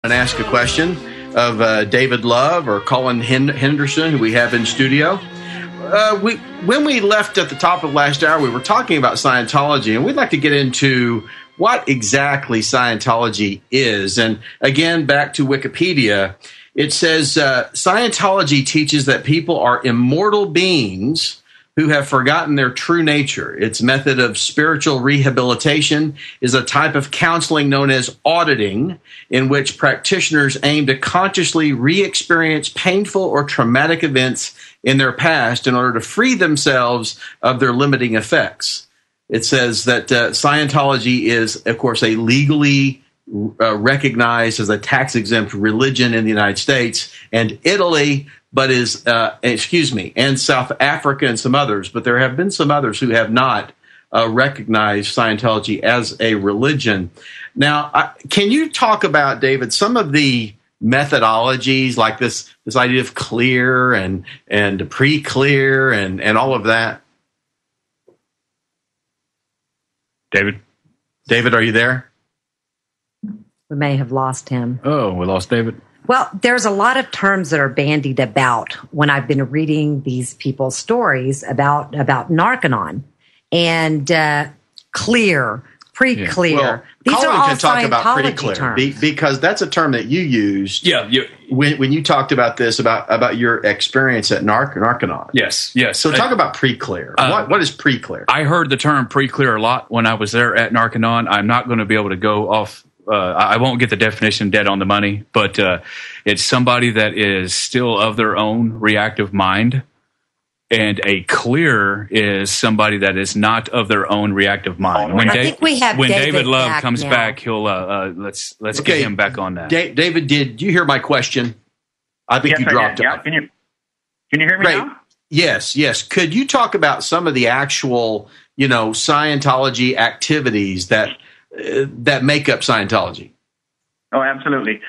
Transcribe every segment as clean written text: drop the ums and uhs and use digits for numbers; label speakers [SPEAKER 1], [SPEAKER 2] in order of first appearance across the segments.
[SPEAKER 1] And ask a question of David Love or Colin Henderson, who we have in studio. When we left at the top of last hour, we were talking about Scientology, and we'd like to get into what exactly Scientology is. And again, back to Wikipedia, it says Scientology teaches that people are immortal beings who have forgotten their true nature. Its method of spiritual rehabilitation is a type of counseling known as auditing, in which practitioners aim to consciously re-experience painful or traumatic events in their past in order to free themselves of their limiting effects. It says that Scientology is, of course, a legally recognized as a tax-exempt religion in the United States and Italy, but is, and South Africa and some others. But there have been some others who have not recognized Scientology as a religion. Now, can you talk about, David, some of the methodologies like this idea of clear and pre-clear and all of that? David, are you there?
[SPEAKER 2] We may have lost him.
[SPEAKER 3] Oh, we lost David.
[SPEAKER 2] Well, there's a lot of terms that are bandied about when I've been reading these people's stories about Narconon and clear, pre-clear.
[SPEAKER 1] Yeah. Well,
[SPEAKER 2] these
[SPEAKER 1] Colin
[SPEAKER 2] are all
[SPEAKER 1] can talk
[SPEAKER 2] Scientology
[SPEAKER 1] about pre-clear
[SPEAKER 2] terms.
[SPEAKER 1] because that's a term that you used.
[SPEAKER 3] Yeah,
[SPEAKER 1] when you talked about this about your experience at Narconon.
[SPEAKER 3] Yes.
[SPEAKER 1] So talk about pre-clear. What is pre-clear?
[SPEAKER 3] I heard the term pre-clear a lot when I was there at Narconon. I'm not going to be able to go off. I won't get the definition dead on the money, but it's somebody that is still of their own reactive mind, and a clear is somebody that is not of their own reactive mind.
[SPEAKER 2] I think we have
[SPEAKER 3] when
[SPEAKER 2] David
[SPEAKER 3] Love
[SPEAKER 2] back
[SPEAKER 3] comes
[SPEAKER 2] now.
[SPEAKER 3] back, he'll let's get him back on that.
[SPEAKER 1] David, did you hear my question? I think you dropped
[SPEAKER 4] it. Yeah. Can you hear me now?
[SPEAKER 1] Yes. Could you talk about some of the actual, Scientology activities that make up Scientology?
[SPEAKER 4] Oh, absolutely.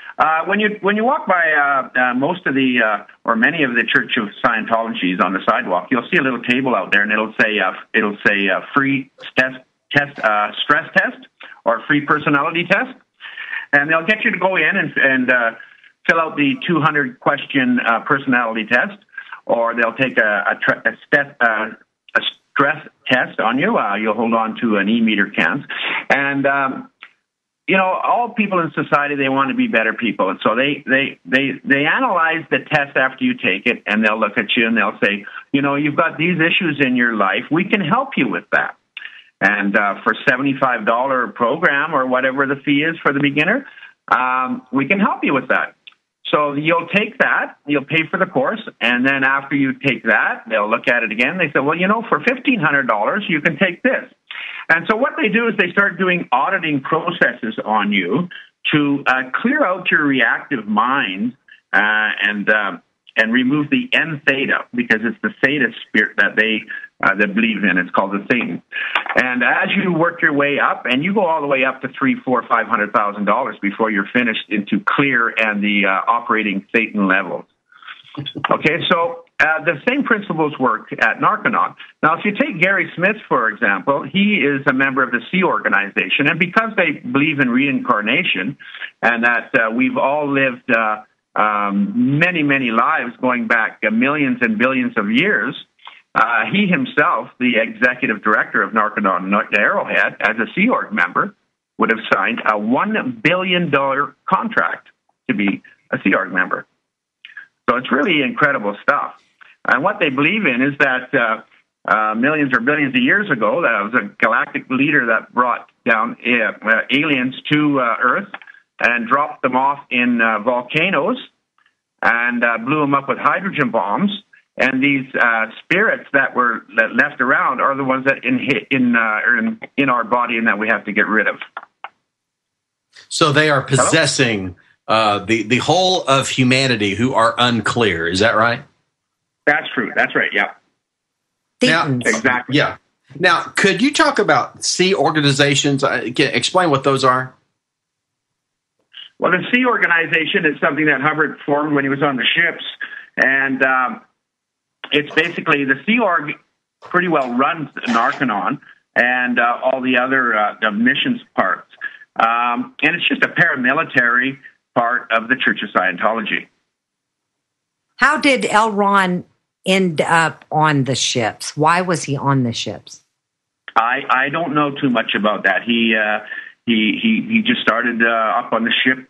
[SPEAKER 4] When you walk by most of the or many of the Church of Scientologies on the sidewalk, you'll see a little table out there, and it'll say free stress test or free personality test, and they'll get you to go in and fill out the 200 question personality test, or they'll take a stress test on you. You'll hold on to an e-meter count. And, all people in society, they want to be better people. And so they analyze the test after you take it, and they'll look at you and they'll say, you've got these issues in your life. We can help you with that. And for $75 program or whatever the fee is for the beginner, we can help you with that. So you'll take that, you'll pay for the course, and then after you take that, they'll look at it again. They say, well, for $1,500, you can take this. And so what they do is they start doing auditing processes on you to clear out your reactive mind and remove the N theta, because it's the theta spirit that they believe in. It's called the Satan. And as you work your way up, and you go all the way up to $300,000, $400,000, $500,000 before you're finished into clear and the operating Satan levels. Okay, so the same principles work at Narconon. Now, if you take Gary Smith, for example, he is a member of the Sea Organization, and because they believe in reincarnation and that we've all lived many, many lives going back millions and billions of years, he himself, the executive director of Narconon Arrowhead, as a Sea Org member, would have signed a $1 billion contract to be a Sea Org member. So it's really incredible stuff. And what they believe in is that millions or billions of years ago, that was a galactic leader that brought down aliens to Earth and dropped them off in volcanoes and blew them up with hydrogen bombs. And these spirits that were left around are the ones that are in our body and that we have to get rid of.
[SPEAKER 1] So they are possessing the whole of humanity who are unclear. Is that right?
[SPEAKER 4] That's true. That's right. Yeah.
[SPEAKER 1] Now,
[SPEAKER 4] exactly.
[SPEAKER 1] Yeah. Now, could you talk about sea organizations? Explain what those are.
[SPEAKER 4] Well, the Sea Organization is something that Hubbard formed when he was on the ships, and it's basically the Sea Org pretty well runs Narconon and all the other missions parts. And it's just a paramilitary part of the Church of Scientology.
[SPEAKER 2] How did L. Ron end up on the ships? Why was he on the ships?
[SPEAKER 4] I don't know too much about that. He just started up on the ship,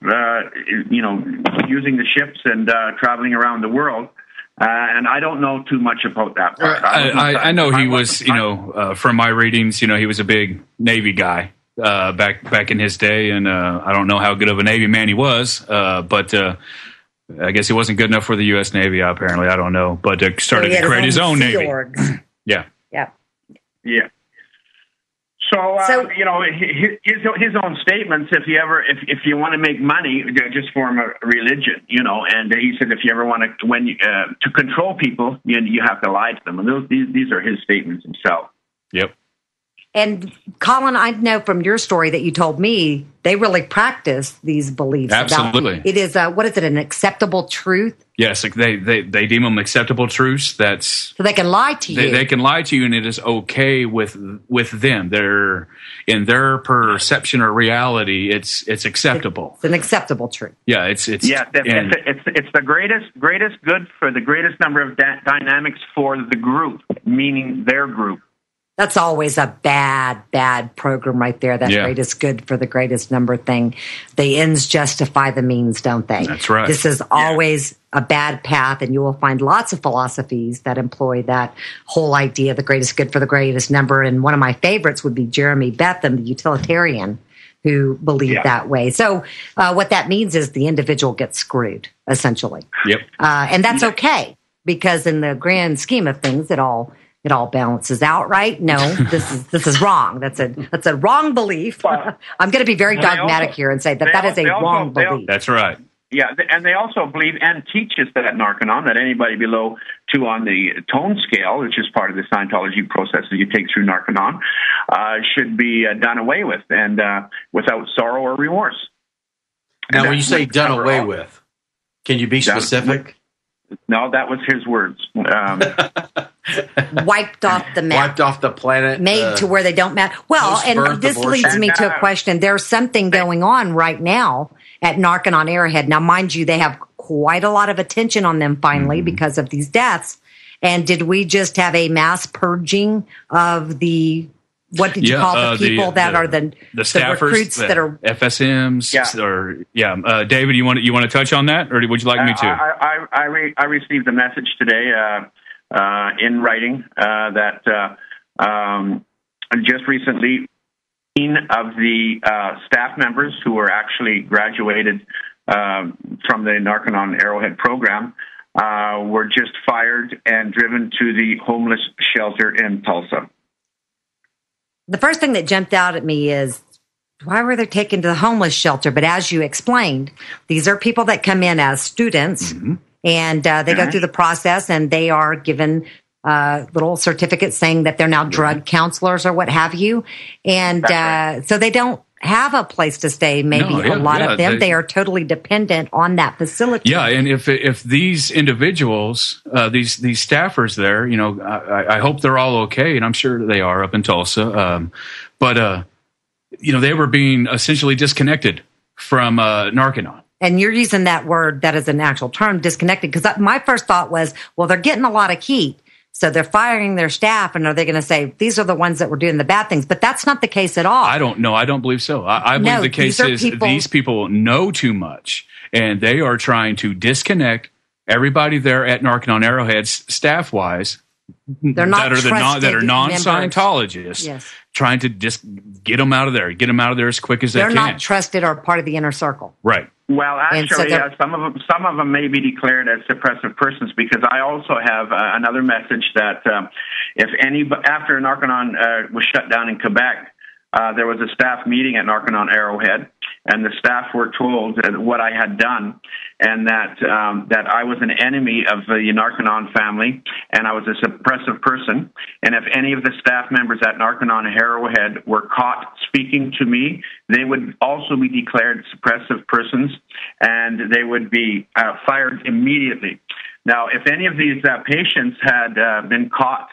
[SPEAKER 4] using the ships and traveling around the world. And I don't know too much about that part.
[SPEAKER 3] I know he was, from my readings, he was a big Navy guy back in his day, and I don't know how good of a Navy man he was, but I guess he wasn't good enough for the U.S. Navy. Apparently, I don't know, but started to create his own Navy. Yeah.
[SPEAKER 4] So his own statements. If you want to make money, just form a religion, And he said if you ever want to control people, you have to lie to them. And these are his statements himself.
[SPEAKER 3] Yep.
[SPEAKER 2] And Colin, I know from your story that you told me they really practice these beliefs.
[SPEAKER 3] Absolutely.
[SPEAKER 2] It is an acceptable truth?
[SPEAKER 3] Yes, they deem them acceptable truths.
[SPEAKER 2] So they can lie to you.
[SPEAKER 3] They can lie to you, and it is okay with them. They're in their perception or reality. It's acceptable.
[SPEAKER 2] It's an acceptable truth.
[SPEAKER 3] Yeah, it's
[SPEAKER 4] the greatest good for the greatest number of dynamics for the group, meaning their group.
[SPEAKER 2] That's always a bad program right there. That greatest good for the greatest number thing. The ends justify the means, don't they?
[SPEAKER 3] That's right.
[SPEAKER 2] This is always a bad path, and you will find lots of philosophies that employ that whole idea, the greatest good for the greatest number. And one of my favorites would be Jeremy Bentham, the utilitarian, who believed that way. So what that means is the individual gets screwed, essentially.
[SPEAKER 3] Yep.
[SPEAKER 2] And that's okay, because in the grand scheme of things, it all balances out, right? No, this is wrong. That's a wrong belief. I'm going to be very dogmatic here and say that is a wrong belief.
[SPEAKER 3] That's right.
[SPEAKER 4] Yeah, and they also believe and teach us that at Narconon that anybody below 2 on the tone scale, which is part of the Scientology process that you take through Narconon, should be done away with and without sorrow or remorse.
[SPEAKER 1] Now, when you say done away with, can you be specific?
[SPEAKER 4] No, that was his words.
[SPEAKER 2] Wiped off the map.
[SPEAKER 1] Wiped off the planet.
[SPEAKER 2] Made to where they don't matter. Well, and this leads me to a question. There's something going on right now at Narconon Arrowhead. Now, mind you, they have quite a lot of attention on them finally because of these deaths. And did we just have a mass purging of the... What did you call the people that are the
[SPEAKER 3] staffers,
[SPEAKER 2] recruits that are
[SPEAKER 3] FSMs? David, you want to touch on that, or would you like me to?
[SPEAKER 4] I received a message today in writing that just recently, 15 of the staff members who were actually graduated from the Narconon Arrowhead program were just fired and driven to the homeless shelter in Tulsa.
[SPEAKER 2] The first thing that jumped out at me is, why were they taken to the homeless shelter? But as you explained, these are people that come in as students, and they go through the process, and they are given little certificates saying that they're now drug counselors or what have you. And so they don't have a place to stay. Maybe a lot of them, they are totally dependent on that facility.
[SPEAKER 3] Yeah, and if these individuals, these staffers there, I hope they're all okay, and I'm sure they are up in Tulsa. But they were being essentially disconnected from Narconon.
[SPEAKER 2] And you're using that word, that is an actual term, disconnected, because my first thought was, well, they're getting a lot of heat. So they're firing their staff, and are they going to say, these are the ones that were doing the bad things? But that's not the case at all.
[SPEAKER 3] I don't know. I don't believe so. I believe the case is these people know too much, and they are trying to disconnect everybody there at Narconon Arrowhead, staff-wise, that are non-Scientologists, trying to just get them out of there as quick as they can.
[SPEAKER 2] They're not trusted or part of the inner circle.
[SPEAKER 3] Right.
[SPEAKER 4] Well, actually, some of them may be declared as suppressive persons, because I also have another message that after Narconon was shut down in Quebec, there was a staff meeting at Narconon Arrowhead, and the staff were told what I had done, and that I was an enemy of the Narconon family, and I was a suppressive person. And if any of the staff members at Narconon Arrowhead were caught speaking to me, they would also be declared suppressive persons, and they would be fired immediately. Now, if any of these patients had been caught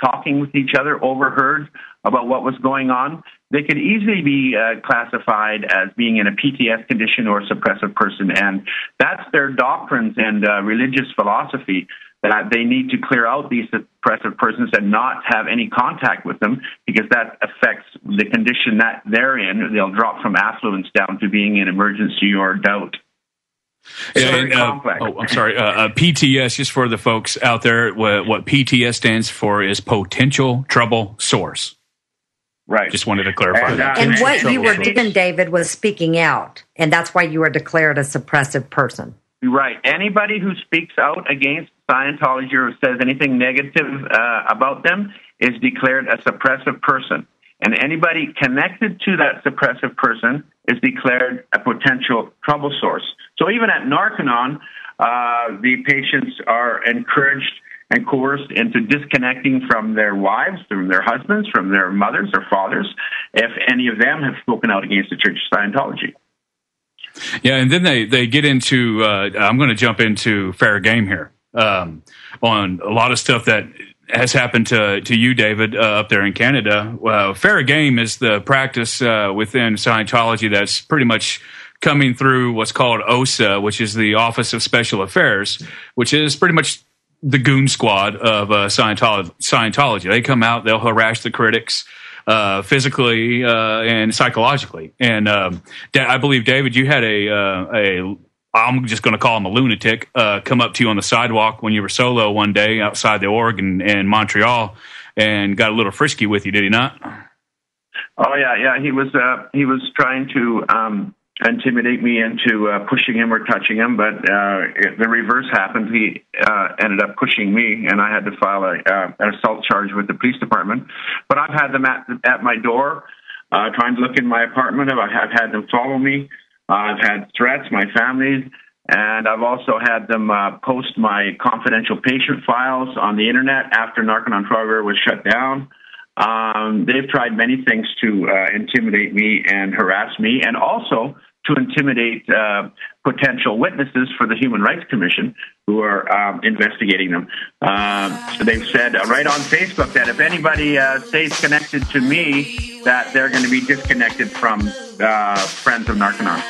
[SPEAKER 4] talking with each other, overheard about what was going on, they could easily be classified as being in a PTS condition or suppressive person. And that's their doctrines and religious philosophy, that they need to clear out these suppressive persons and not have any contact with them, because that affects the condition that they're in. They'll drop from affluence down to being in emergency or doubt. It's very complex.
[SPEAKER 3] I'm sorry. PTS, just for the folks out there, what PTS stands for is potential trouble source.
[SPEAKER 4] Right.
[SPEAKER 3] Just wanted to clarify that.
[SPEAKER 2] And what you were doing, David, was speaking out, and that's why you were declared a suppressive person.
[SPEAKER 4] Right. Anybody who speaks out against Scientology or says anything negative about them is declared a suppressive person. And anybody connected to that suppressive person is declared a potential trouble source. So even at Narconon, the patients are encouraged and coerced into disconnecting from their wives, from their husbands, from their mothers or fathers, if any of them have spoken out against the Church of Scientology.
[SPEAKER 3] Yeah, and then they get into, I'm going to jump into fair game here, on a lot of stuff that has happened to you, David, up there in Canada. Fair game is the practice within Scientology that's pretty much coming through what's called OSA, which is the Office of Special Affairs, which is pretty much the goon squad of Scientology. They come out, they'll harass the critics physically and psychologically. And I believe, David, you had a I'm just going to call him a lunatic, come up to you on the sidewalk when you were solo one day outside the org in Montreal and got a little frisky with you, did he not?
[SPEAKER 4] Oh, yeah. He was trying to intimidate me into pushing him or touching him, but the reverse happened. He ended up pushing me, and I had to file an assault charge with the police department. But I've had them at my door trying to look in my apartment. I've had them follow me. I've had threats, my family, and I've also had them post my confidential patient files on the internet after Narconon Arrowhead was shut down. They've tried many things to intimidate me and harass me, and also to intimidate potential witnesses for the Human Rights Commission who are investigating them. So they've said right on Facebook that if anybody stays connected to me, that they're going to be disconnected from Friends of Narconon.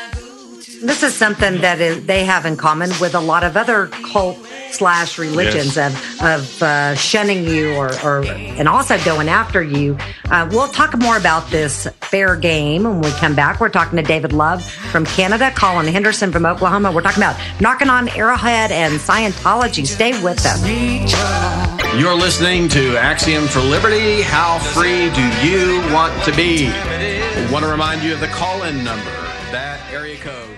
[SPEAKER 2] This is something that they have in common with a lot of other cult/religions, yes, of shunning you or and also going after you. We'll talk more about this fair game when we come back. We're talking to David Love from Canada, Colin Henderson from Oklahoma. We're talking about Narconon Arrowhead and Scientology. Stay with us.
[SPEAKER 1] You're listening to Axxiom for Liberty. How free do you want to be? I want to remind you of the call-in number. That area code